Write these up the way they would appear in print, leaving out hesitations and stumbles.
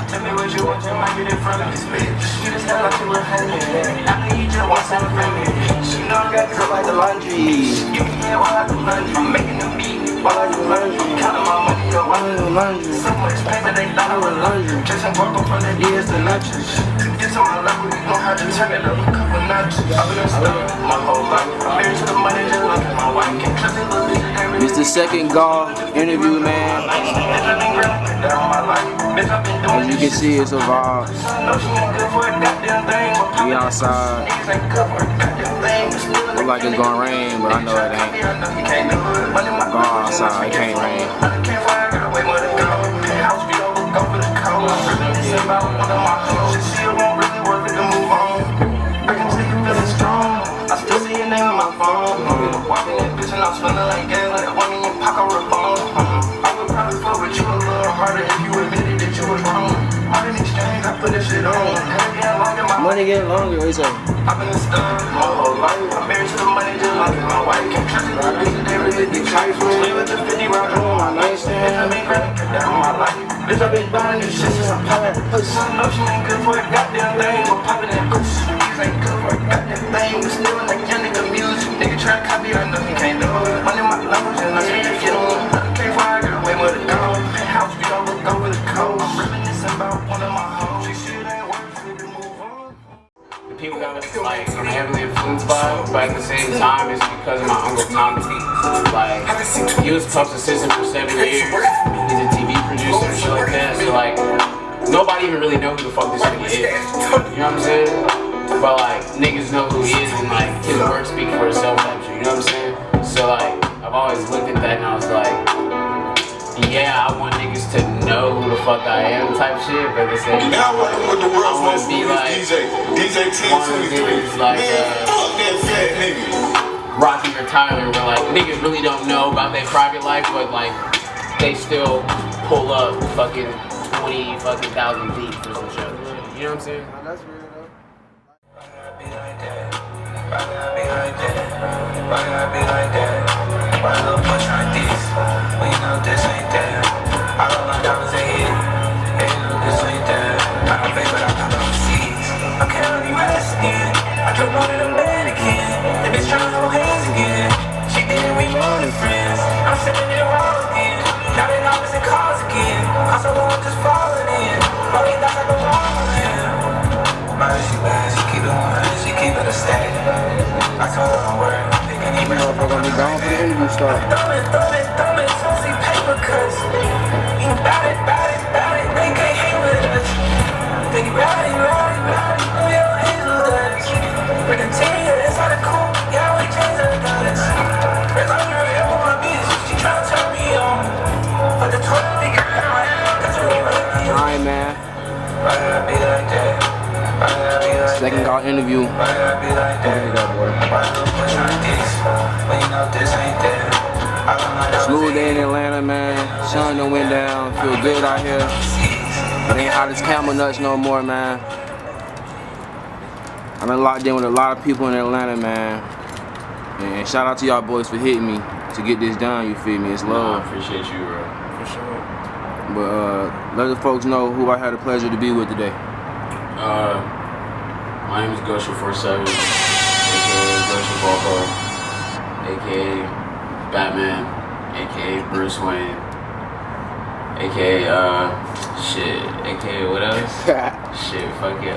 Tell me what you want, you might get it from this bitch. You just hell like you were hanging. I know you just want something from me. She know I got girl like the laundry. You can hear while I do laundry. I'm making them beat while I do laundry. Counting my money up while I do laundry. So much paper they thought I was laundry. Chasing Guapo from the years to lunches. To get to my level, you gon' have to turn it up a couple notches. I've been stuck my whole life. I'm married to the money just like my wife. Can't trust it, little bitch. It's the second Gosha interview, man. As you can see, it's a vibe. We outside. Look like it's gonna rain, but I know it ain't. I'm going outside, it can't rain. I still see your name on my phone. Walking that bitch and I'm smelling like gas, like one in your pocket or phone. I would probably fuck with you a little harder if you admitted that you was wrong. All in exchange, I put that shit on. Money getting longer, what you say? I've been stuck my whole life. I'm married to the money just like my wife. Can't trust it, bitch, they really be trifling. Stay with the 50 round on my nightstand. Bitch, I've been grinding down my life. Bitch, I've been buying this shit since I'm popping that pussy. I know she ain't good for a goddamn thing, but popping that pussy. These ain't good for a goddamn thing. We still in that young nigga music. Nigga try to copy, I know he can't do it. Money my language and I can't get on. Can't fire, got way more to go. Penthouse, we don't look over the coast. I'm reminiscing about one of my hoes. She shit ain't worth it to move on. People that like I'm heavily influenced by, but at the same time, it's because of my uncle Tommy. Like he was Puff's assistant for 7 years. He's a TV producer and shit like that. So like nobody even really know who the fuck this nigga is. You know what I'm saying? But like niggas know who he is and like his work speak for itself type shit. You know what I'm saying? So like I've always looked at that and I was like, yeah, I want niggas to know who the fuck I am type shit, but at the same time, I want to be like one of those niggas like Rocky or Tyler where like niggas really don't know about their private life, but like they still pull up fucking 20,000 deep for some shit. You know what I'm saying? That's real though. Why gotta be like that? Why gotta be like that? Why gotta be like that? Why little boy trying this? Well, you know this ain't that. I love my diamonds in here. Yeah, you know this ain't that. I don't pay, but I pop on seats. I can't really rest again. I drove on in the bed again. The bitch trying to hold hands again. She thinking we more than friends. I'm sitting in the wall again. Now they know it's in cars again. I'm so long just falling in. Walking down like a wall again. Mother, she bad, she keep it on, she keep it a stack. I told her don't worry, I'm thinking even We're gonna be gone for the interview start. thumb it, don't see paper cuts. You bout it, they can't hang with us. Think about it, we don't handle that. We continue, it's all the cool, yeah, we change the guns. Red light, you're on my bitch, she tryna turn me on. But the 12 figure out, cause we really Alright, man. why gotta be like that? Second Gosha interview. Why gotta be like that? Why little boy tryna this? But you know this ain't that. I love my Smooth day in Atlanta, man. Sun done went down. Feel good out here. It ain't hot as camel nuts no more, man. I've been locked in with a lot of people in Atlanta, man. And shout out to y'all boys for hitting me to get this done, you feel me? It's love. I appreciate you, bro. For sure. But let the folks know who I had the pleasure to be with today. My name is Gosha 47, aka Gosha Guapo, aka Batman, aka Bruce Wayne, aka aka what else? Shit, fuck it.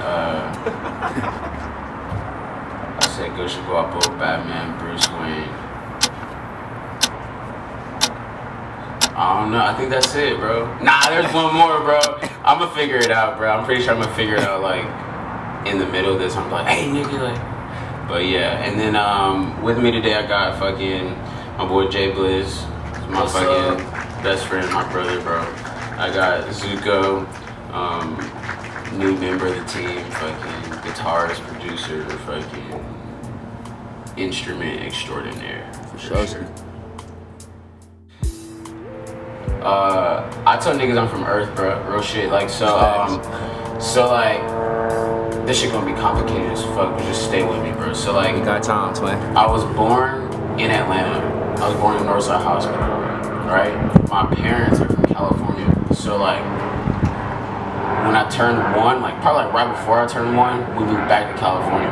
I said Gosha Guapo, Batman, Bruce Wayne. I don't know. I think that's it, bro. Nah, there's one more, bro. I'm gonna figure it out, bro. I'm pretty sure I'm gonna figure it out, like, in the middle of this. I'm like, hey, nigga, like. But yeah, and then with me today, I got fucking my boy Jay Blizz, my fucking best friend, my brother, bro. I got Zuko, new member of the team, fucking guitarist, producer, fucking instrument extraordinaire. For sure. I tell niggas I'm from Earth, bro. Real shit. Like, so like, this shit gonna be complicated as fuck, but just stay with me, bro. So like, You got time, twin. I was born in Atlanta. I was born in Northside Hospital, right? My parents are from California. So like, when I turned 1, like probably like right before I turned 1, we moved back to California.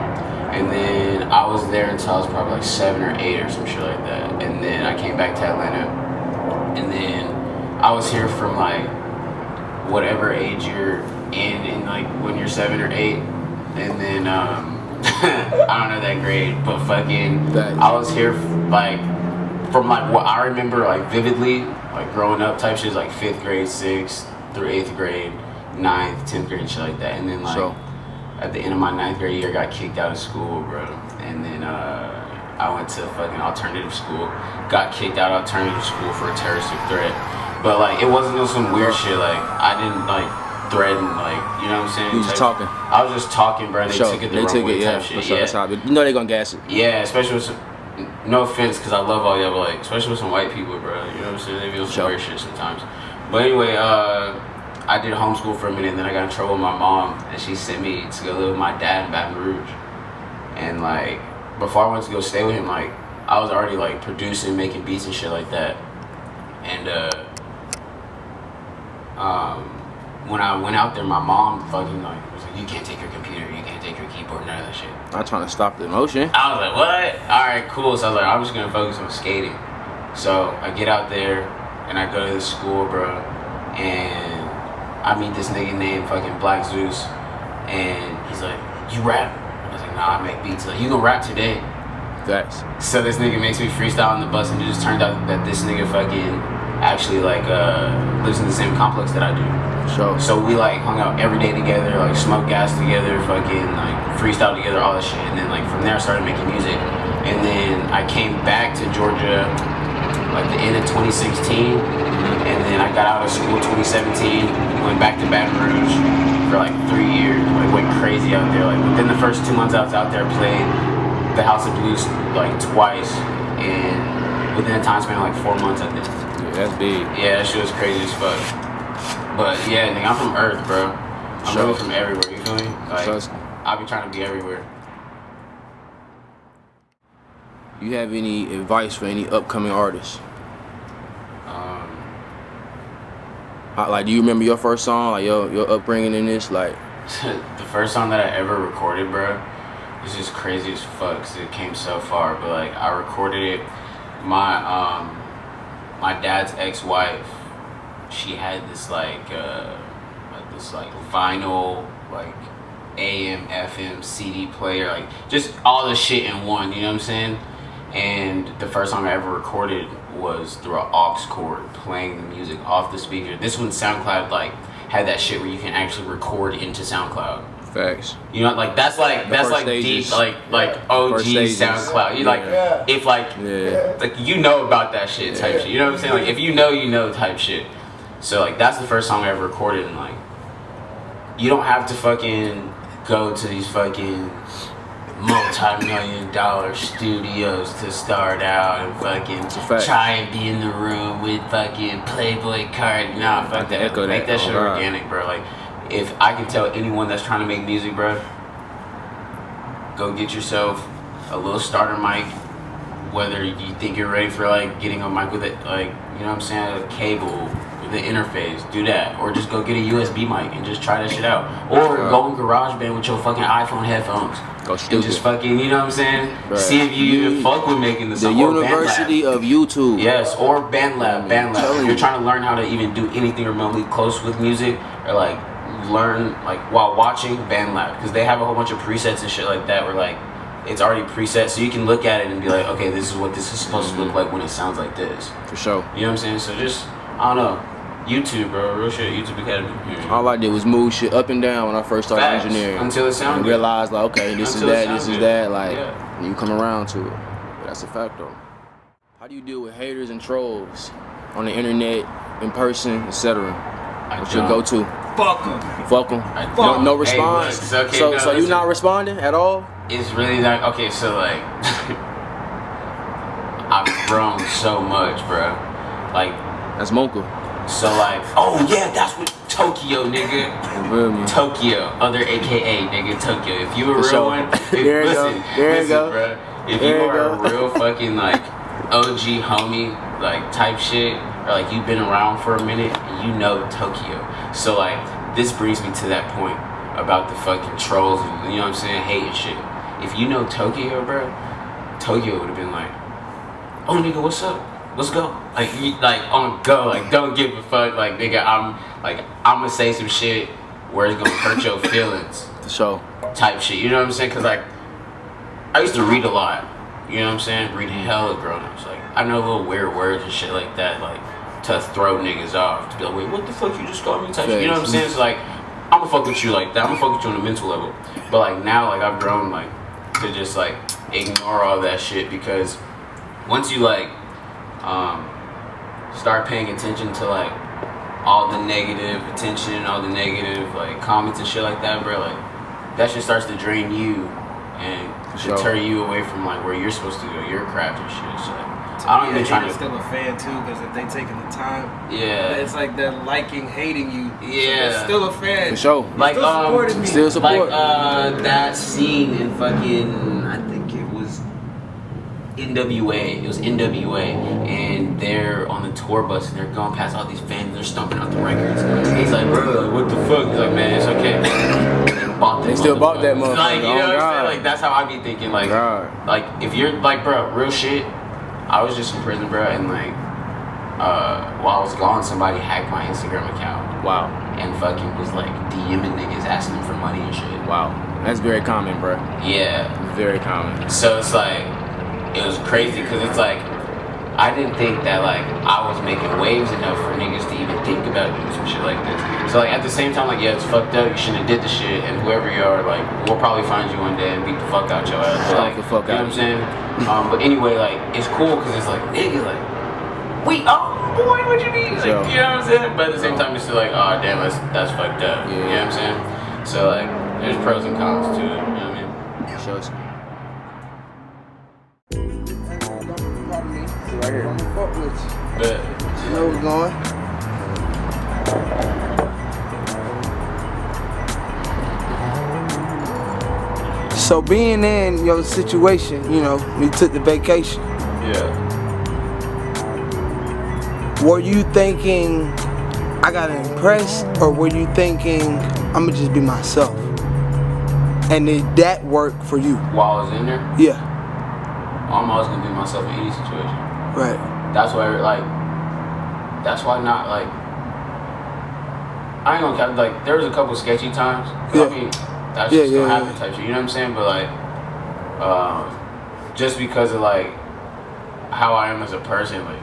And then I was there until I was probably like 7 or 8 or some shit like that. And then I came back to Atlanta. And then I was here from like whatever age you're in like when you're 7 or 8. And then I don't know that grade, but fucking I was here like from like what I remember like vividly, like growing up type shit, like 5th grade, 6th through 8th grade, 9th, 10th grade, shit like that. And then like at the end of my 9th grade year, got kicked out of school, bro. And then I went to fucking alternative school, got kicked out of alternative school for a terroristic threat. But like it wasn't no some weird shit. Like I didn't like threaten, like, you know what I'm saying? You was just talking. I was just talking, bro. They took it the wrong way type shit. Yeah. That's how you know they gonna gas it. Yeah, especially with some, no offense, because I love all y'all, but like, especially with some white people, bro. You know what I'm saying? They be on some weird shit sometimes. But anyway, I did homeschool for a minute, and then I got in trouble with my mom, and she sent me to go live with my dad in Baton Rouge. And like, before I went to go stay with him, like, I was already like producing, making beats and shit like that. And when I went out there, my mom fucking like was like, "You can't take your computer, you can't take your keyboard, none of that shit." I'm trying to stop the emotion. I was like, "What?" All right, cool. So I was like, "I'm just gonna focus on skating." So I get out there and I go to the school, bro, and I meet this nigga named fucking Black Zeus, and he's like, "You rap?" I was like, "Nah, I make beats." He's like, "You gonna rap today?" Facts. So this nigga makes me freestyle on the bus, and it just turned out that this nigga fucking actually like lives in the same complex that I do. So we like hung out every day together, like smoked gas together, fucking like freestyle together, all that shit. And then like from there I started making music. And then I came back to Georgia like the end of 2016. And then I got out of school 2017, went back to Baton Rouge for like 3 years. Like went crazy out there. Like within the first 2 months I was out there, played the House of Blues like twice, and within a time span of like 4 months I think. Yeah, that's big. Yeah, that shit was crazy as fuck. But yeah, nigga, I'm from Earth, bro. I'm really from everywhere, you feel me? Like, I be trying to be everywhere. You have any advice for any upcoming artists? Like, do you remember your first song? Like, your upbringing in this? Like, the first song that I ever recorded, bro, was just crazy as fuck, cause it came so far. But like, I recorded it. My dad's ex-wife, she had this like vinyl like AM, FM, CD player, like just all the shit in one, you know what I'm saying? And the first song I ever recorded was through an aux cord, playing the music off the speaker. This one, SoundCloud like had that shit where you can actually record into SoundCloud. facts. You know, like that's like stages. deep, like OG SoundCloud. You like if like you know about that shit type shit. You know what I'm saying? Like if you know type shit. So like that's the first song I ever recorded, and like you don't have to fucking go to these fucking multi-million-dollar studios to start out and fucking try and be in the room with fucking Playboy card. Nah, fuck that. Make that shit organic, bro. Like if I can tell anyone that's trying to make music, bro, go get yourself a little starter mic. Whether you think you're ready for like getting a mic with it, like, you know what I'm saying, a cable, the interface, do that. Or just go get a USB mic and just try that shit out. Or go in GarageBand with your fucking iPhone headphones. Go stupid. And just fucking, you know what I'm saying? Right. See if you even fuck with making the song. The University of YouTube. Yes, or BandLab. If you're trying to learn how to even do anything remotely close with music, or like learn like while watching, BandLab. Because they have a whole bunch of presets and shit like that where like it's already preset, so you can look at it and be like, okay, this is what this is supposed to look like when it sounds like this. For sure. You know what I'm saying? So just, I don't know. YouTube, bro. Real shit. YouTube Academy. All I did was move shit up and down when I first started engineering. Until it sounded good. Realized, like, okay, this is that. Like, you come around to it. But that's a fact, though. How do you deal with haters and trolls on the internet, in person, etc.? What's your go-to? Fuck them. No response. Hey, look, so you not responding at all? It's really not. Okay, so like, I've grown so much, bro. Like, that's Mocha. So like, oh yeah, that's what Tokyo, nigga. Tokyo, other AKA, nigga, Tokyo. If you a real one, listen, bro. If you are a real fucking like OG homie, like type shit, or like you've been around for a minute, you know Tokyo. So like, this brings me to that point about the fucking trolls and, you know what I'm saying, hate and shit. If you know Tokyo, bro, Tokyo would have been like, oh nigga, what's up? Let's go. Like, on go. Like, don't give a fuck. Like, nigga, I'm gonna say some shit where it's gonna hurt your feelings. For sure. Type shit. You know what I'm saying? Cause like, I used to read a lot. You know what I'm saying? Read hella grown-ups. Like, I know little weird words and shit like that. Like, to throw niggas off. To be like, wait, what the fuck you just called me? Type shit. You know what I'm saying? It's like, I'm gonna fuck with you like that. I'm gonna fuck with you on a mental level. But like now, like I've grown like to just like ignore all that shit because once you like start paying attention to like all the negative attention, all the negative like comments and shit like that, bro, like that shit starts to drain you and deter you away from like where you're supposed to go, your craft and shit. So I don't even try to. Still a fan too, because if they taking the time, it's like they're liking, hating you. Yeah, so still a fan. For sure. Like still support. Like that scene in fucking, I think it was NWA. It was NWA, and they're on the tour bus and they're going past all these fans. They're stomping out the records. And he's like, bro, what the fuck? He's like, man, it's okay. They still bought that motherfucker. Like, you know what I'm saying? Like that's how I be thinking. Like, like if you're like, bro, real shit. I was just in prison, bro, and like, while I was gone, somebody hacked my Instagram account. Wow. And fucking was like DMing niggas, asking them for money and shit. Wow. That's very common, bro. Yeah. Very common. So it's like, it was crazy, because it's like, I didn't think that like, I was making waves enough for niggas to even think about doing some shit like this. So like, at the same time, like, yeah, it's fucked up, you shouldn't have did the shit, and whoever you are, like, we'll probably find you one day and beat the fuck out your ass. But, like, the fuck you know what I'm saying? But anyway, like, it's cool, because it's like, nigga, like, boy, what you mean? Like, you know what I'm saying? But at the same time, it's still like, oh, damn, that's fucked up. You know what I'm saying? So, like, there's pros and cons to it, you know what I mean? Sure. Right here. I'm gonna fuck with you. But you know where we're going. So being in your situation, you know, we took the vacation. Yeah. Were you thinking I gotta impress, or were you thinking I'ma just be myself? And did that work for you? While I was in there? Yeah. I'm always gonna be myself in any situation. Right. That's why, like, not, like, I ain't gonna, like, there was a couple sketchy times. Yeah. I mean, that's just gonna happen type shit, you know what I'm saying? But, like, just because of, like, how I am as a person, like,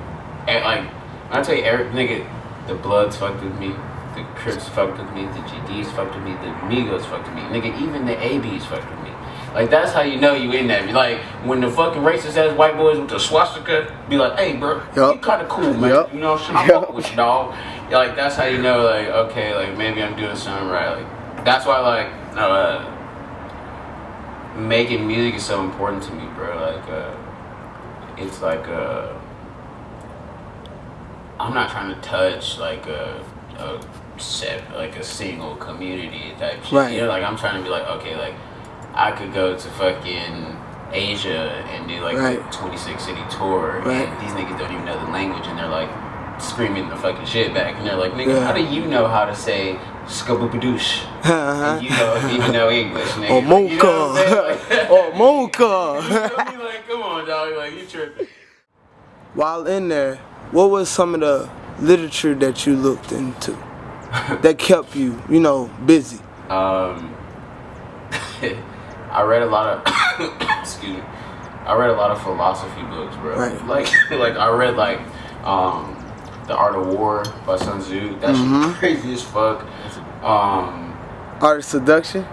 and, like, when I tell you, Eric, nigga, the Bloods fucked with me, the Crips fucked with me, the GDs fucked with me, the Migos fucked with me, nigga, even the ABs fucked with me. Like, that's how you know you in that. Like, when the fucking racist ass white boys with the swastika be like, hey, bro, you kind of cool, man. You know, I fuck with you, dog. Like, that's how you know, like, okay, like, maybe I'm doing something right. Like, that's why, like, making music is so important to me, bro. Like, it's like, I'm not trying to touch, like, a single community type shit. Right. You know, like, I'm trying to be like, okay, like, I could go to fucking Asia and do like a 26 city tour, and these niggas don't even know the language, and they're like screaming the fucking shit back, and they're like, nigga, how do you know how to say skaboopadoosh? You don't even know English, nigga. Or mocha. You know what I'm saying? Or mocha. You feel me? Like, come on, dog. Like, you tripping. While in there, what was some of the literature that you looked into that kept you, you know, busy? I read a lot of excuse me. I read a lot of philosophy books, bro. Right. Like I read like The Art of War by Sun Tzu. That shit crazy as fuck. Art of Seduction?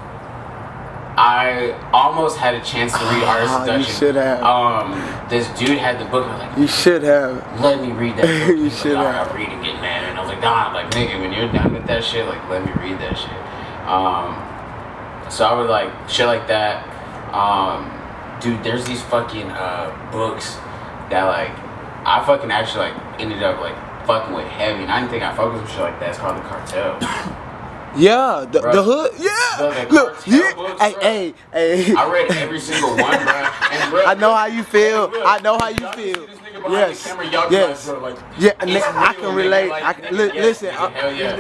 I almost had a chance to read Art of Seduction. You should have. This dude had the book. I was like, you should have. Let me read that book. You should have. I read and get mad, and I was like, nah, like nigga, when you're done with that shit, like let me read that shit. So I would like shit like that. Dude, there's these fucking books that like I fucking actually like ended up like fucking with heavy, and I didn't think I fucked with some shit like that. It's called The Cartel. Yeah, the hood. Yeah. Look, books, hey. I read every single one, bro. And, bro, I know how you feel. Look, I know how you y'all feel. See this nigga nigga behind the camera, y'all yes. bro, like, Yeah, it's nigga, I real, can relate. Like, I can, nigga, yes, listen, nigga, hell yeah.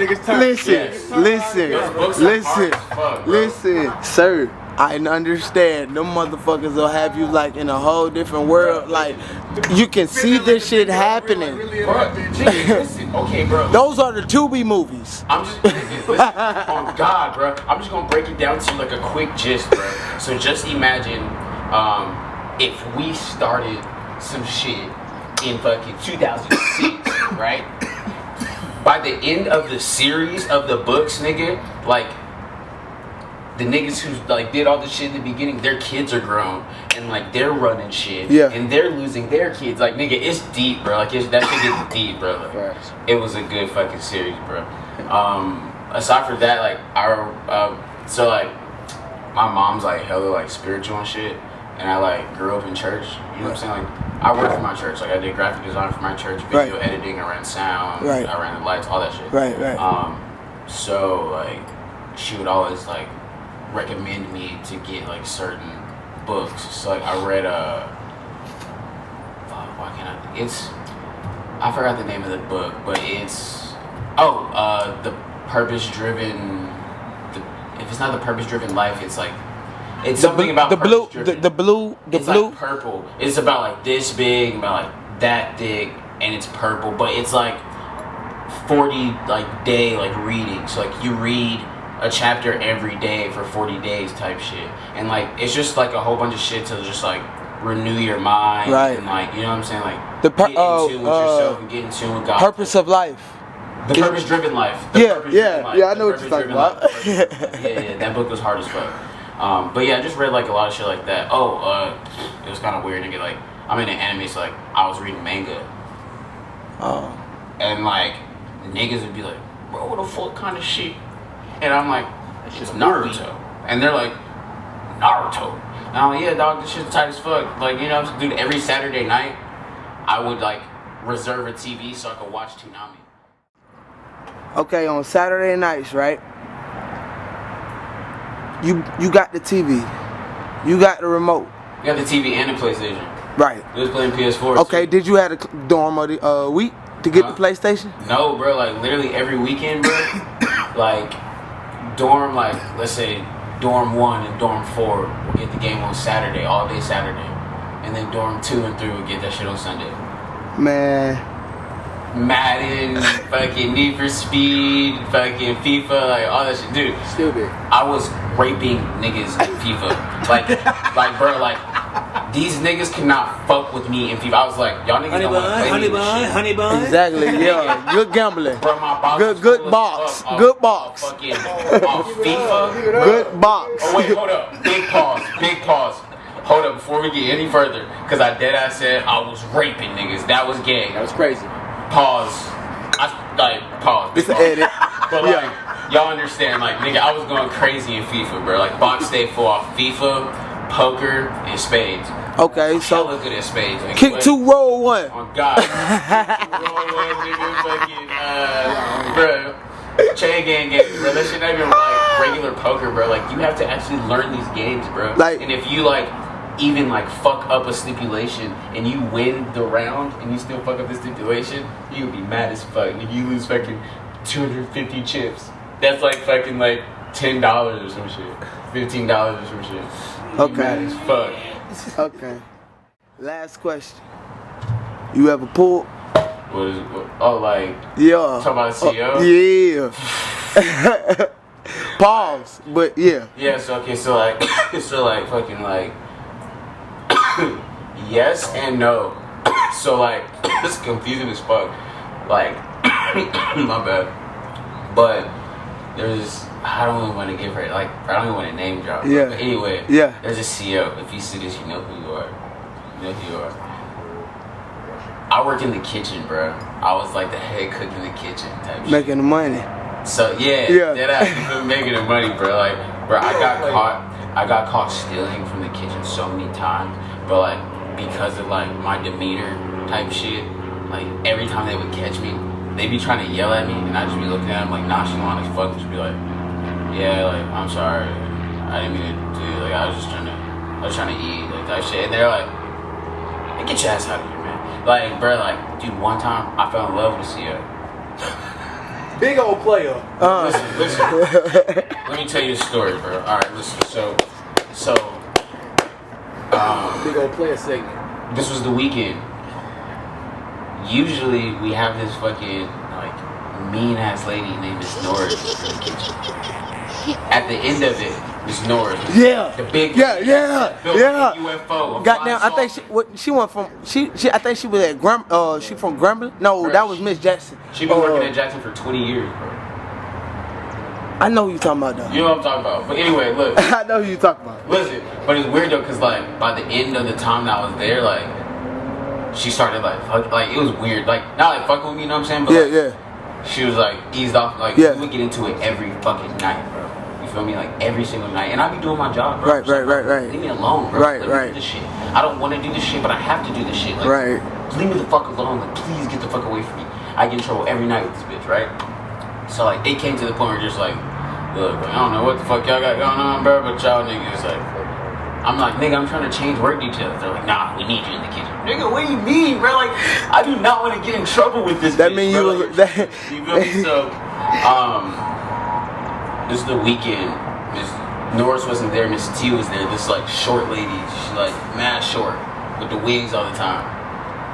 listen, sir. I understand. Them motherfuckers will have you like in a whole different world. Like you can see this shit happening. Bro, listen, okay, bro. Those are the Tubi movies. I'm just listen, on God, bro. I'm just gonna break it down to like a quick gist, bro. So just imagine if we started some shit in fucking 2006, right? By the end of the series of the books, nigga, like the niggas who like did all the shit in the beginning, their kids are grown and like they're running shit, and they're losing their kids. Like nigga, it's deep, bro. Like that shit gets deep, bro. Like, it was a good fucking series, bro. Aside from that, like so like my mom's like hella like spiritual and shit, and I like grew up in church. You know what I'm saying? Like I worked for my church. Like I did graphic design for my church, video editing, I ran sound, I ran the lights, all that shit. So like she would always like recommend me to get like certain books. So like I read I forgot the name of the book, but it's the purpose driven. If it's not the purpose driven life, it's like it's something about the blue. It's like purple. It's about like this big, about like that thick, and it's purple. But it's like 40 like day like reading. So like you read a chapter every day for 40 days type shit, and like it's just like a whole bunch of shit to just like renew your mind, and like you know what I'm saying, like get in tune with yourself and get in tune with God. Purpose of life. The purpose driven life. I know what you're talking about. yeah, that book was hard as fuck. But yeah, I just read like a lot of shit like that. It was kind of weird to get like I'm into anime, so like I was reading manga. And like niggas would be like, bro, what the fuck kind of shit? And I'm like, it's Naruto. And they're like, Naruto. And I'm like, yeah, dog, this shit's tight as fuck. Like, you know, dude, every Saturday night, I would like reserve a TV so I could watch Toonami. Okay, on Saturday nights, right? You got the TV. You got the remote. You got the TV and the PlayStation. Right. We was playing PS4. Okay, too. Did you have a dorm of the week to get the PlayStation? No, bro. Like literally every weekend, bro. Like dorm, like let's say dorm 1 and dorm 4 will get the game on Saturday, all day Saturday, and then dorm 2 and 3 will get that shit on Sunday. Man. Madden, fucking Need for Speed, fucking FIFA, like all that shit, dude. Stupid. I was raping niggas in FIFA, like bro, like. These niggas cannot fuck with me in FIFA. I was like, y'all niggas don't want to play me with shit. Honey bun. Exactly, yeah. Good gambling. Bro, my box good box. Good box. Fucking off FIFA. Good box. Oh wait, hold up. Big pause. Hold up, before we get any further, because I deadass said I was raping niggas. That was gay. That was crazy. Pause. Pause. It's an edit. But like, y'all understand, like, nigga, I was going crazy in FIFA, bro. Like, box stay full off FIFA, poker, and spades. Okay, so look at spades. Nigga. kick 2, roll 1. Oh God. Kick 2, roll 1, nigga, fucking, bro. Chain gang, bro. That shit not even like regular poker, bro. Like, you have to actually learn these games, bro. Like, and if you like even like fuck up a stipulation and you win the round and you still fuck up the stipulation, you would be mad as fuck. Nigga, you lose fucking 250 chips. That's like fucking like $10 or some shit, $15 or some shit. Okay. Mad as fuck. Okay. Last question. You ever pulled? What is it? Oh, like. Yeah. Talking about CEO? Yeah. Pause. But yeah. Yeah. So okay. So like fucking like. Yes and no. So like this is confusing as fuck. Like my bad. But there's I don't even want to give her like I don't even want to name drop. Yeah. But anyway. Yeah. There's a CEO. If you see this, you know who you are. You know who you are. I work in the kitchen, bro. I was like the head cook in the kitchen type shit. Making the money. So yeah. That I making the money, bro. Like, bro, I got caught stealing from the kitchen so many times, but like because of like my demeanor type shit, like every time they would catch me, they be trying to yell at me, and I just be looking at them like nonchalant as fuck, just be like, yeah, like I'm sorry, I didn't mean to do like I was trying to eat like type shit, and they're like, hey, get your ass out of here, man. Like, bro, like, dude, one time I fell in love with a CEO. Big old player. Listen. Let me tell you a story, bro. All right, listen. So, Big old player segment. this was the weekend. Usually we have this fucking like mean ass lady named Miss Norris in the kitchen. At the end of it, Miss Norris. Yeah. The big. Yeah. UFO. Goddamn, I think she went from I think she was at she from Grambling. No, Bro, that was Miss Jackson. She been working at Jackson for 20 years, bro. I know who you talking about though. You know what I'm talking about. But anyway, look. I know who you talking about. Listen, but it's weird though, cause like by the end of the time that I was there, like she started like it was weird, like not like fucking with me, you know what I'm saying? But like, she was like eased off, like we would get into it every fucking night, bro. You feel me? Like every single night, and I be doing my job, bro. Right. Leave me alone, bro. Let me do this shit. I don't want to do this shit, but I have to do this shit. Like, leave me the fuck alone. Like, please get the fuck away from me. I get in trouble every night with this bitch, right? So like it came to the point where just like, look, I don't know what the fuck y'all got going on, bro, but y'all niggas like, I'm like, nigga, I'm trying to change work details. They're like, nah, we need you in the kitchen. Nigga, what do you mean, bro? Like, I do not want to get in trouble with this That bitch, mean bro. you was that. You feel me? So, this is the weekend. Miss Norris wasn't there. Miss T was there. This like short lady. She's like mad short with the wigs all the time.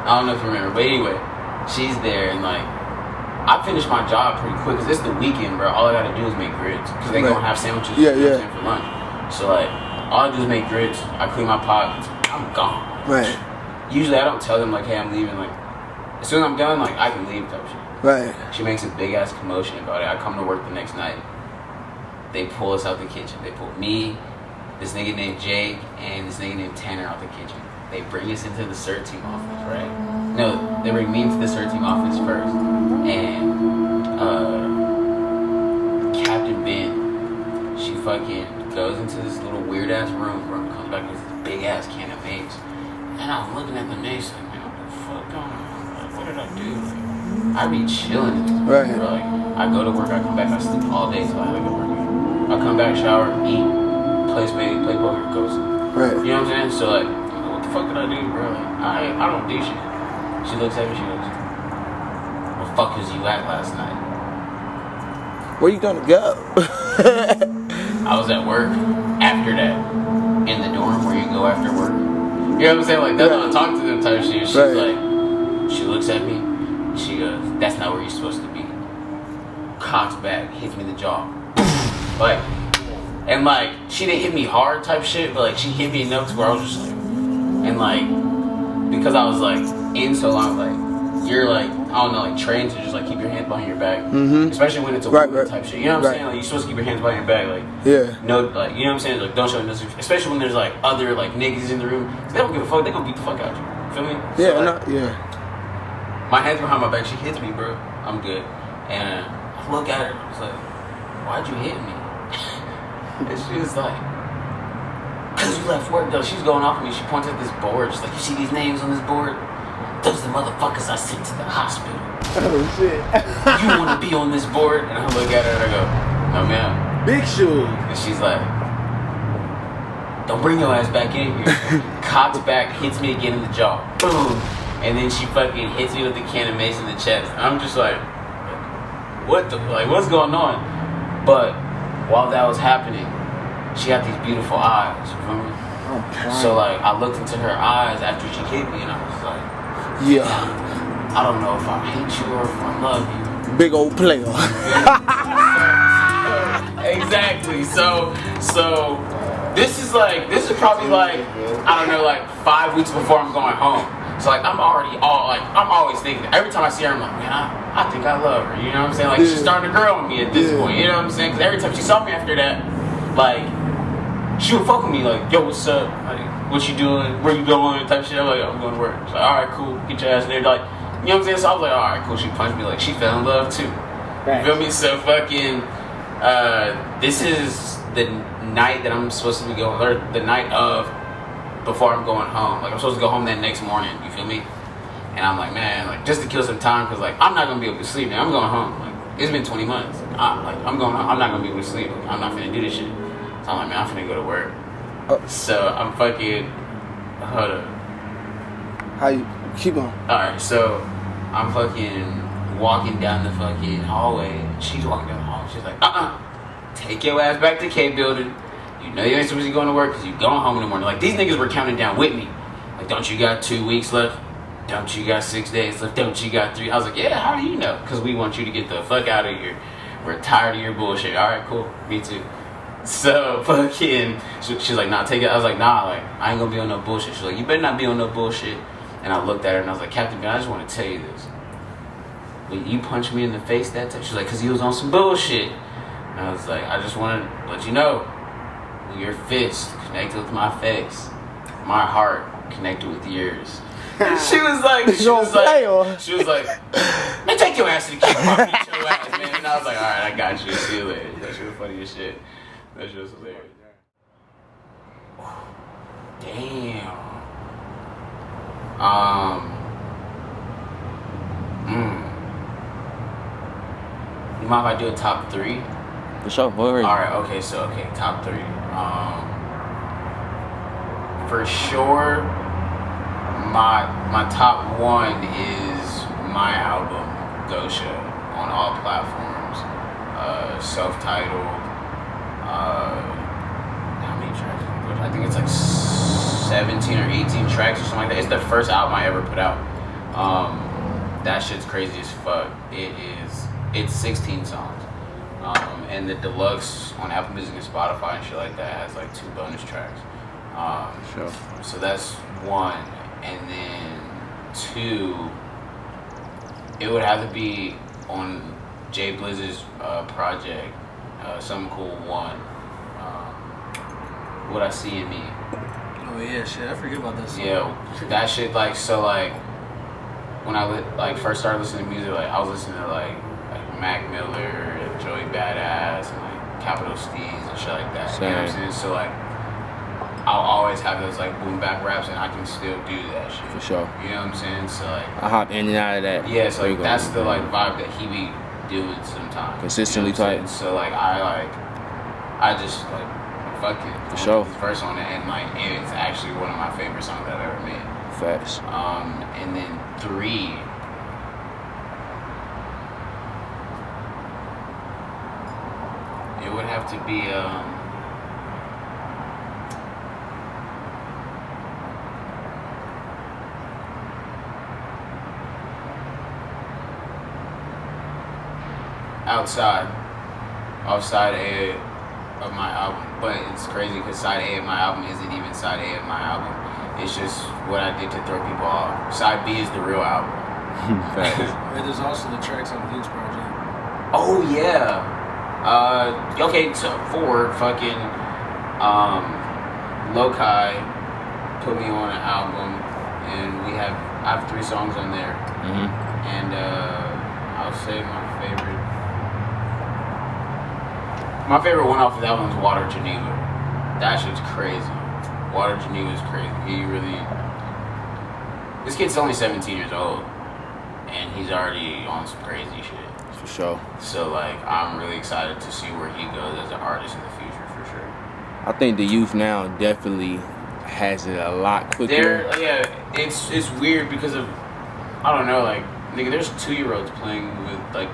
I don't know if you remember, but anyway, she's there and like, I finished my job pretty quick because it's the weekend, bro. All I gotta do is make grits because they gonna have sandwiches for lunch. So like, all I do is make grits. I clean my pot. I'm gone. Right. Usually I don't tell them like, hey, I'm leaving. Like, as soon as I'm done, like I can leave type shit. Right. She makes a big ass commotion about it. I come to work the next night. They pull us out the kitchen. They pull me, this nigga named Jake, and this nigga named Tanner out the kitchen. They bring us into the CERT team office, right? No, they bring me into the CERT team office first. And Captain Ben, she fucking goes into this little weird ass room, bro, comes back with this big ass can of mace. And I'm looking at the mace like, man, what the fuck going on? Like, what did I do? Like, I be chilling. Right. Bro, like, I go to work, I come back, I sleep all day till I have to go work. I come back, shower, eat, play spades, play poker, go to sleep. Right. You know what I'm saying? So like, what the fuck did I do, bro? Like, I don't do shit. She looks at me, she goes, where the fuck was you at last night? Where you gonna go? I was at work after that. In the dorm where you go after work. You know what I'm saying? Like, that's how I talk to them type shit. She's like, she looks at me, she goes, that's not where you're supposed to be. Cocks back, hits me in the jaw. Like, and like, she didn't hit me hard type shit, but like, she hit me enough to where I was just like, and like, because I was like, in so long, like, you're like, I don't know, like, trained to just like keep your hands behind your back. Especially when it's a woman type shit. You know what I'm saying? Like, you're supposed to keep your hands behind your back, like, no, like, you know what I'm saying? Like, don't show no disrespect. Especially when there's like other like niggas in the room. They don't give a fuck, they gonna beat the fuck out you. Feel me? So, like, my hands behind my back, she hits me, bro. I'm good. And I look at her, I was like, why'd you hit me? And she was like, cause you left work though. She's going off at me. She points at this board. She's like, you see these names on this board? Those are the motherfuckers I sent to the hospital. Oh shit. You wanna be on this board? And I look at her and I go, no ma'am. Big shoes. And she's like, don't bring your ass back in here. Cocks back, hits me again in the jaw. Boom. And then she fucking hits me with the can of mace in the chest. I'm just like, what the, like, what's going on? But while that was happening, she had these beautiful eyes, you feel me? So like, I looked into her eyes after she hit me and I was like, I don't know if I hate you or if I love you. Big old player. Exactly. So this is probably like, I don't know, like 5 weeks before I'm going home. So like, I'm always thinking, every time I see her, I'm like, man, I think I love her. You know what I'm saying? Like, she's starting to grow on me at this point. You know what I'm saying? Because every time she saw me after that, like, she would fuck with me, like, yo, what's up? Like, what you doing? Where you going? Type shit. I'm like, I'm going to work. She's like, all right, cool. Get your ass in there. Like, you know what I'm saying? So I was like, all right, cool. She punched me. Like, she fell in love too. You feel me? So fucking, this is the night that I'm supposed to be going, or the night of, before I'm going home. Like, I'm supposed to go home that next morning, you feel me? And I'm like, man, like, just to kill some time, because, like, I'm not going to be able to sleep, man. I'm going home. Like, it's been 20 months. I'm going home. I'm not going to be able to sleep. Like, I'm not finna do this shit. So I'm like, man, I'm finna go to work. So I'm fucking, hold up. How you? Keep on. Alright, so I'm fucking walking down the fucking hallway. She's walking down the hallway. She's like, take your ass back to K building. You know you ain't supposed to be going to work because you're going home in the morning. Like, these niggas were counting down with me. Like, don't you got 2 weeks left? Don't you got 6 days left? Don't you got 3? I was like, yeah, how do you know? Because we want you to get the fuck out of here. We're tired of your bullshit. Alright, cool. Me too. So, fucking, she's like, nah, take it. I was like, nah, like, I ain't gonna be on no bullshit. She's like, you better not be on no bullshit. And I looked at her and I was like, Captain Ben, I just want to tell you this. When you punched me in the face that time, she's like, because he was on some bullshit. And I was like, I just want to let you know, when your fist connected with my face, my heart connected with yours. And she was like, man, take your ass to the kickboxing, beat your ass, man. And I was like, all right, I got you. See you later. That shit was funny as shit. That shit was hilarious. Damn. You mind if I do a top 3? For sure. Alright, okay, top 3. For sure, my top 1 is my album, Gosha, on all platforms. Self-titled. How many tracks? I think it's like 17 or 18 tracks or something like that. It's the first album I ever put out. That shit's crazy as fuck. It's 16 songs. And the deluxe on Apple Music and Spotify and shit like that has like 2 bonus tracks. Sure. So that's 1. And then 2, it would have to be on Jay Blizz's project, Something Cool 1. What I See in Me. Oh yeah, shit, I forget about that song. Yeah, that shit, like, so, like, when I first started listening to music, like, I was listening to like Mac Miller and Joey Badass and like Capital Steez and shit like that. Same. You know what I'm saying? So like, I'll always have those like boom bap raps, and I can still do that shit. For sure. You know what I'm saying? So like, I hop in and out of that. yeah, so like, that's the like vibe that he be doing sometimes. Consistently you know what I'm tight. saying? So like, I just like, fuck it. For sure. This verse on it, and like, it's actually one of my favorite songs that I've ever made. Facts. And then 3. It would have to be outside A of my album. But it's crazy because side A of my album isn't even side A of my album. It's just what I did to throw people off. Side B is the real album. Facts. And there's also the tracks on Luke's project. Oh yeah. Okay, so 4 fucking Lokai put me on an album, and I have 3 songs on there. Mm-hmm. And I'll say my favorite one off of that one is Water Geneva. That shit's crazy. Water Geneva is crazy. This kid's only 17 years old, and he's already on some crazy shit. For sure. So like, I'm really excited to see where he goes as an artist in the future, for sure. I think the youth now definitely has it a lot quicker. It's weird because of, I don't know, like, nigga, there's 2-year-olds playing with like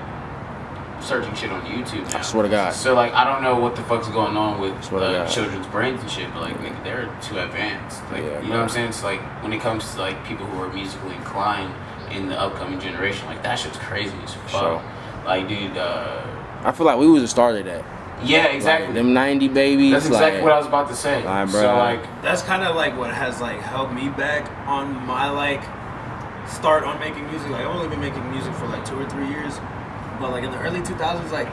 searching shit on YouTube now. I swear to God. So like, I don't know what the fuck's going on with Swear to God. children's brains and shit, but like, nigga, they're too advanced. Like, Yeah, you know what I'm saying? It's like, when it comes to like people who are musically inclined in the upcoming generation, like, that shit's crazy as fuck. Sure. Like, dude, I feel like we was the start of that. yeah, exactly. Like, them 90 babies. That's exactly like, what I was about to say. Like, so bro. like, That's kind of like what has like held me back on my like start on making music. Like, I've only been making music for like 2 or 3 years, but like in the early 2000s, like,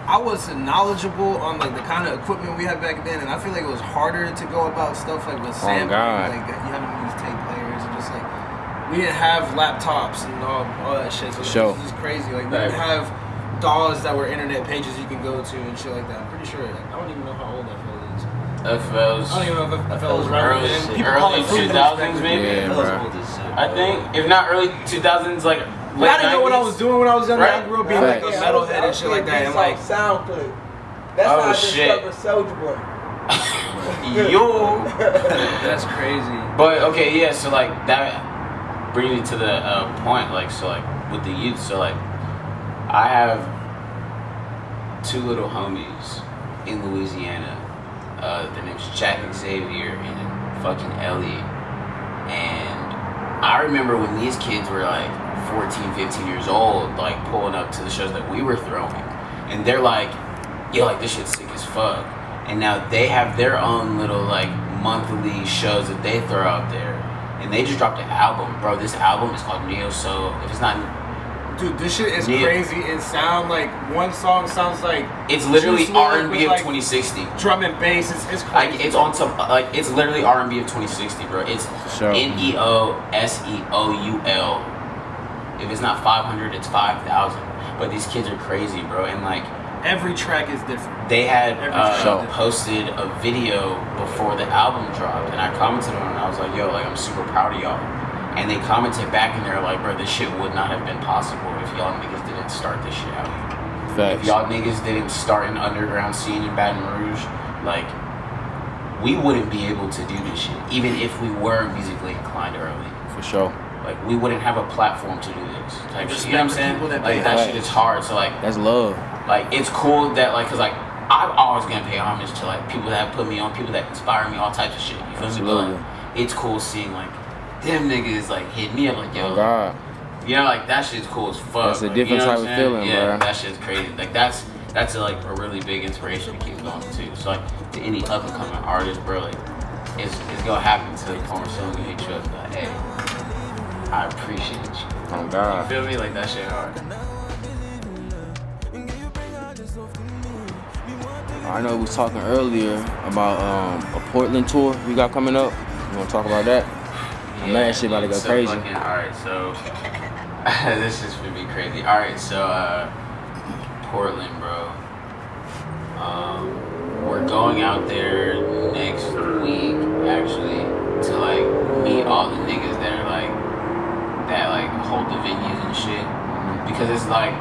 I was knowledgeable on like the kind of equipment we had back then, and I feel like it was harder to go about stuff like with sampling. God. Like, you having to use tape players and just like, we didn't have laptops and all that shit. So Sure. it was just crazy. Like, we didn't have DAWs that were internet pages you can go to and shit like that. I'm pretty sure. I don't even know how old FL is. FL's I don't even know if FL was around. And people call early it Fruity Loops 2000s back then. maybe. Yeah, FL was bro. old as shit. I think, if not early 2000s, like late I didn't know what I 90s. was doing when I was younger. Right. I grew up being like a Facts. metalhead and shit like that. And like, sound clip. That's Oh, how I shit. discovered Soulja Boy. Yo. that's crazy. But okay, yeah. So like that bring it to the point, like, so, like, with the youth, so, like, I have 2 little homies in Louisiana. Their name's Jack Xavier and fucking Elliot. And I remember when these kids were, like, 14, 15 years old, like, pulling up to the shows that we were throwing. And they're like, yo, like, this shit's sick as fuck. And now they have their own little, like, monthly shows that they throw out there. And they just dropped an album, bro. This album is called Neo Soul. If it's not, dude, this shit is crazy. It sound like one song sounds like it's literally R&B of like 2060. Drum and bass. It's crazy. Like it's on top. Like it's literally R&B of 2060, bro. It's NEOSEOUL. If it's not 500, it's 5,000. But these kids are crazy, bro. And like every track is different. They had posted a video before the album dropped, and I commented on it. I was like, yo, like, I'm super proud of y'all. And they commented back, and they're like, bro, this shit would not have been possible if y'all niggas didn't start this shit out here. Facts. If y'all niggas didn't start an underground scene in Baton Rouge, like, we wouldn't be able to do this shit, even if we were musically inclined early. For sure. Like, we wouldn't have a platform to do this type shit. You know what I'm saying? Like, that shit is hard. So, like, that's love. Like, it's cool that, like, cause, like, I'm always gonna pay homage to, like, people that put me on, people that inspire me, all types of shit. You feel me? But, like, it's cool seeing, like, them niggas, like, hit me up, like, yo. Oh, God. You know, like, that shit's cool as fuck. That's a different type of feeling, yeah, bro. That shit's crazy. Like, that's like, a really big inspiration to keep going, too. So, like, to any up-and-coming artist, bro, like, it's gonna happen to the point where someone gonna hit you up, like, hey, I appreciate you. Oh, God. You feel me? Like, that shit hard. I know we was talking earlier about a Portland tour we got coming up. You want to talk about that? I'm mad shit about to go crazy. Alright, so this is gonna be crazy. Alright, so Portland, bro. We're going out there next week, actually, to like meet all the niggas that are like hold the venues and shit. Because it's like,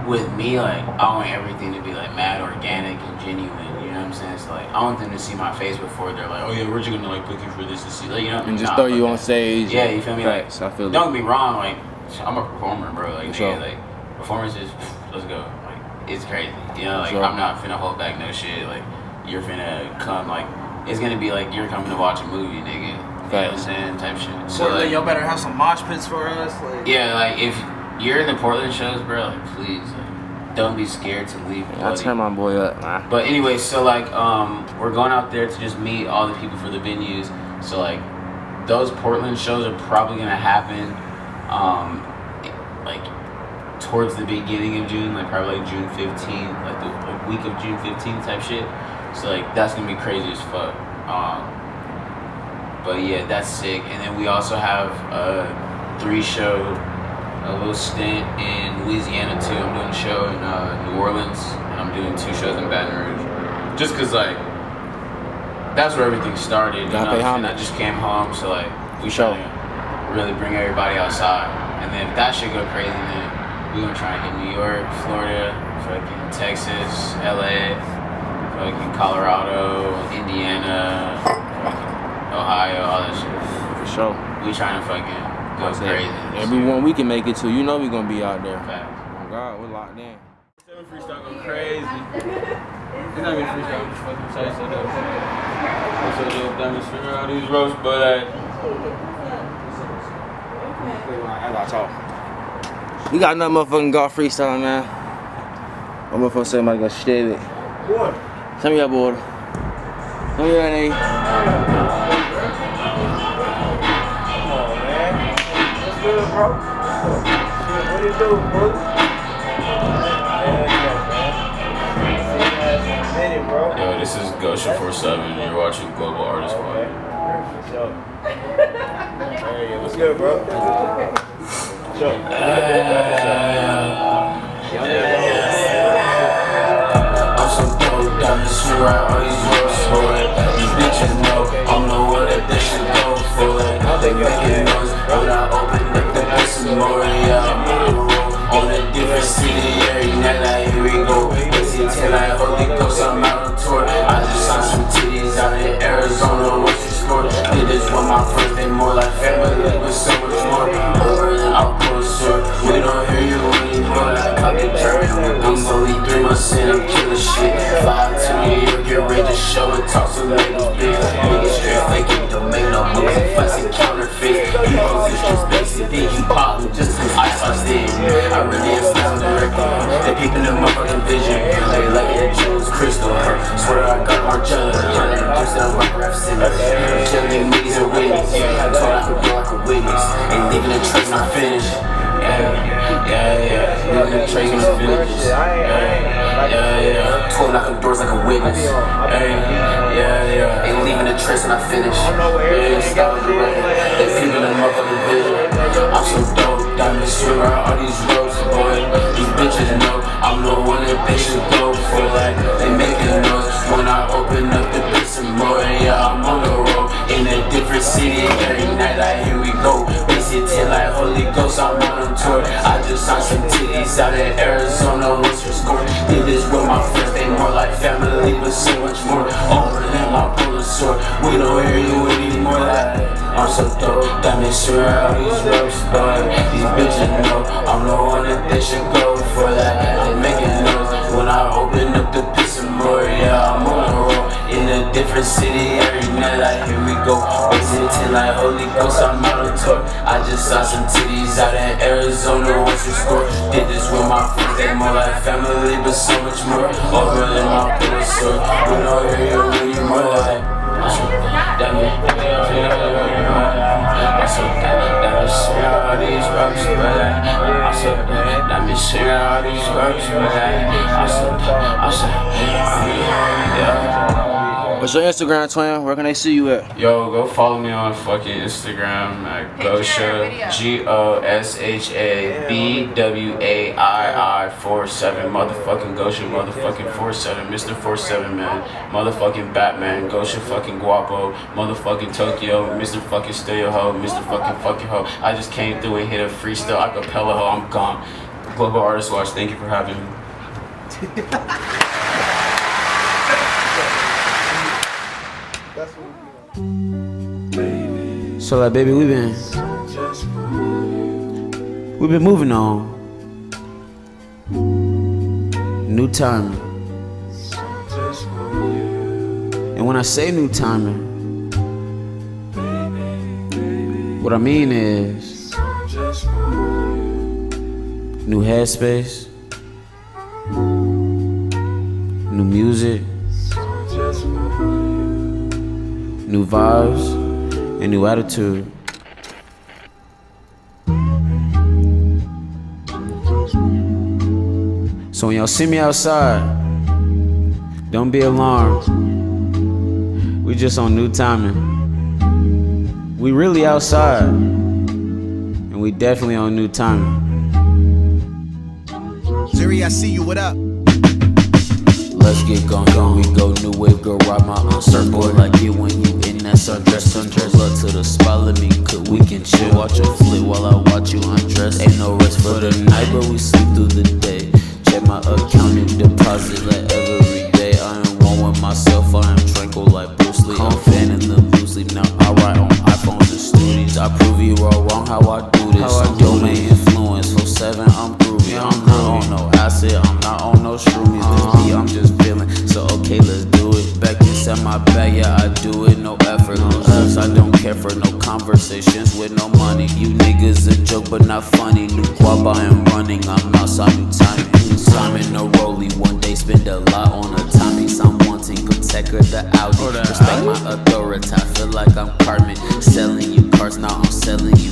with me, like, I want everything to be like mad organic and genuine, you know what I'm saying? It's like, I want them to see my face before they're like, oh yeah, we're just gonna like book you for this to see, like, you know? And just throw you on stage. Yeah, you feel me? Facts, like, I feel don't get me wrong, like, I'm a performer, bro. Like, sure. like, performances, let's go. Like, it's crazy, you know? Like, sure. I'm not finna hold back no shit. Like, you're finna come, like, it's gonna be like you're coming to watch a movie, nigga. You know what I'm saying? Type shit. So, like, y'all better have some mosh pits for us. Like, yeah, like, if you're in the Portland shows, bro, like, please, like, don't be scared to leave. I'll turn my boy up, man. But anyway, so like, we're going out there to just meet all the people for the venues. So like, those Portland shows are probably gonna happen, like, towards the beginning of June, like probably like June 15th, like the week of June 15th type shit. So like, that's gonna be crazy as fuck. But yeah, that's sick. And then we also have a 3-show. A little stint in Louisiana too. I'm doing a show in New Orleans, and I'm doing 2 shows in Baton Rouge. Just cause like that's where everything started. You know, and I just came home, so like we try to really bring everybody outside. And then if that shit go crazy, then we gonna try and hit New York, Florida, fucking Texas, LA, fucking Colorado, Indiana, fucking Ohio, all that shit. For sure. We trying to fucking go crazy. Everyone we can make it to, you know we gonna be out there. Facts. Oh God, we're locked in. Freestyle go crazy. It's not even freestyle, I'm just fucking say so dope. I'm so dope, diamonds for all these roasts, but I gotta talk. We got another motherfucking golf freestyle, man. My motherfucker said somebody gonna shave it. boy. Tell me that, boy. Tell me that, nigga. Good, bro. Shit, what you do, bro? Yo, this is Gosha 47. You're watching Global Artist Pod. What's good, bro? Sure. I'm so dope, diamonds around all these roads for it. These bitches know I'm the one that they should go for it. They making noise when I open up the place some more. Yeah, I'm on the road on a different city every night. Like here we go, busy till like Holy Ghost. I'm out on tour. I just signed some titties out in Arizona. What you score? Did this with my friends, they more like family, but so much more. 100%, I'm killing shit. Fly to New York, get ready to show and talk to labels big. Niggas straight faking, don't make no moves and flexing counterfeit. You hoes is just basic, then you pop them just cause I sauced it. I really am snapping the record. They peeping in my fucking vision. They like it, jewels, crystal. Swear I got more jealous. Just that rock rap sinners. Killing niggas and witness. I told I could go like a witness. Ain't leaving a trace when I finish. Yeah. Leaving a trace when I finish. Yeah. Told knock doors like a witness. Yeah. Ain't leaving a trace when I finish. Stop the record. They peeping in the motherfucking vision. I'm so dope. Diamonds swirl all these roads, boy. These bitches know I'm the one that they should go for. Like they making noise when I open up the bitch some more. Yeah, I'm on the road in a different city every night. Like here we go. Base it 10 like Holy Ghost. I'm on a tour. I just signed some titties out in Arizona. What's your score? Did this with my friends. They more like family, but so much more. Over than my bullet sword. We don't hear you anymore. Like I'm so dope. Diamonds swirl all these ropes, boy. These bitches know I'm the one that they should go for. That they making noise when I open up the piss some more. Yeah, I'm on the road in a different city every night. Like here we go, wasting 10 like Holy Ghost. I'm out on tour. I just saw some titties out in Arizona. What's your score? Did this with my friends. They more like family, but so much more. Over than my bullet sword. We don't hear you anymore. Like damn it. I said all these ropes, but I said let me sing all these ropes, but I said yeah. What's your Instagram, twin? Where can they see you at? Yo, go follow me on fucking Instagram at Gosha, Gosha BWAII 47, motherfucking Gosha, motherfucking 47, Mr. 47 man, motherfucking Batman, Gosha fucking Guapo, motherfucking Tokyo, Mr. fucking Stereo Ho, Mr. fucking Ho. I just came through and hit a freestyle acapella ho, I'm gone. Global Artist Watch, thank you for having me. So like baby, we've been moving on. New timing. And when I say new timing, what I mean is new headspace, new music, new vibes, and new attitude. So when y'all see me outside, don't be alarmed. We just on new timing. We really outside, and we definitely on new timing. Zuri, I see you, what up? Let's get gone. We go new wave, girl, ride my surfboard like it when you in that sundress. Pull up to the spot, let me cook, we can chill. Watch a flick while I watch you undress. Ain't no rest for the night, but we sleep through the day. Check my account and deposit like every day. I am one with myself, I am tranquil like Bruce Lee. I'm fanning them loosely, now I write on iPhones and studios. I prove you all wrong how I do this. I'm domain influence, 4-7, I'm groovy. I'm not on no acid, I'm not on no shroomies. This beat I'm just feeling, so okay, let's do it. Back inside my bag, yeah, I do it, no effort. Cause I don't care for no conversations with no money. You niggas a joke, but not funny. New guap, I am running, I'm outside new timing. Simon no rollie, one day spend a lot on a timepiece. I'm wanting Protect the Audi. Respect my authority, I feel like I'm Carmen. Selling you cars, now I'm selling you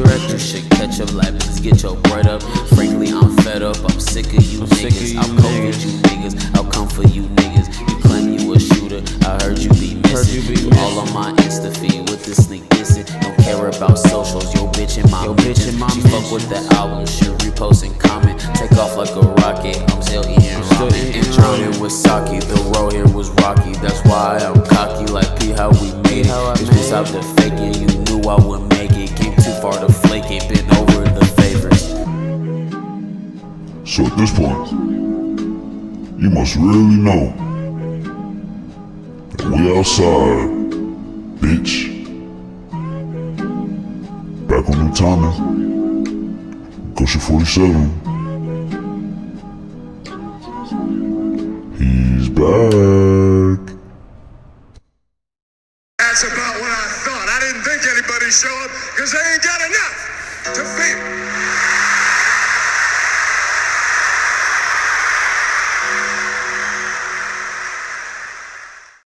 records. You should catch up, like please get your bread up. Frankly, I'm fed up, I'm sick of you niggas. I'll come with you niggas, I'll come for you niggas. You claim you a shooter, I heard you be missing. You all on my Insta feed with the sneak dissing. Don't care about socials, yo bitch in my mentions. She fuck with the album, she repost and comment. Take off like a rocket, I'm still eating ramen. And drowning with sake, the road here was rocky. That's why I'm cocky like P, how we made it. Bitch, we stopped the faking, you knew I would make it. Came too far to flake it, been over the favorites. So at this point, you must really know that we outside, bitch. Back on new timing, Gosha 47. He's back. That's about what I thought. I didn't think anybody'd show up because they ain't got enough to feed.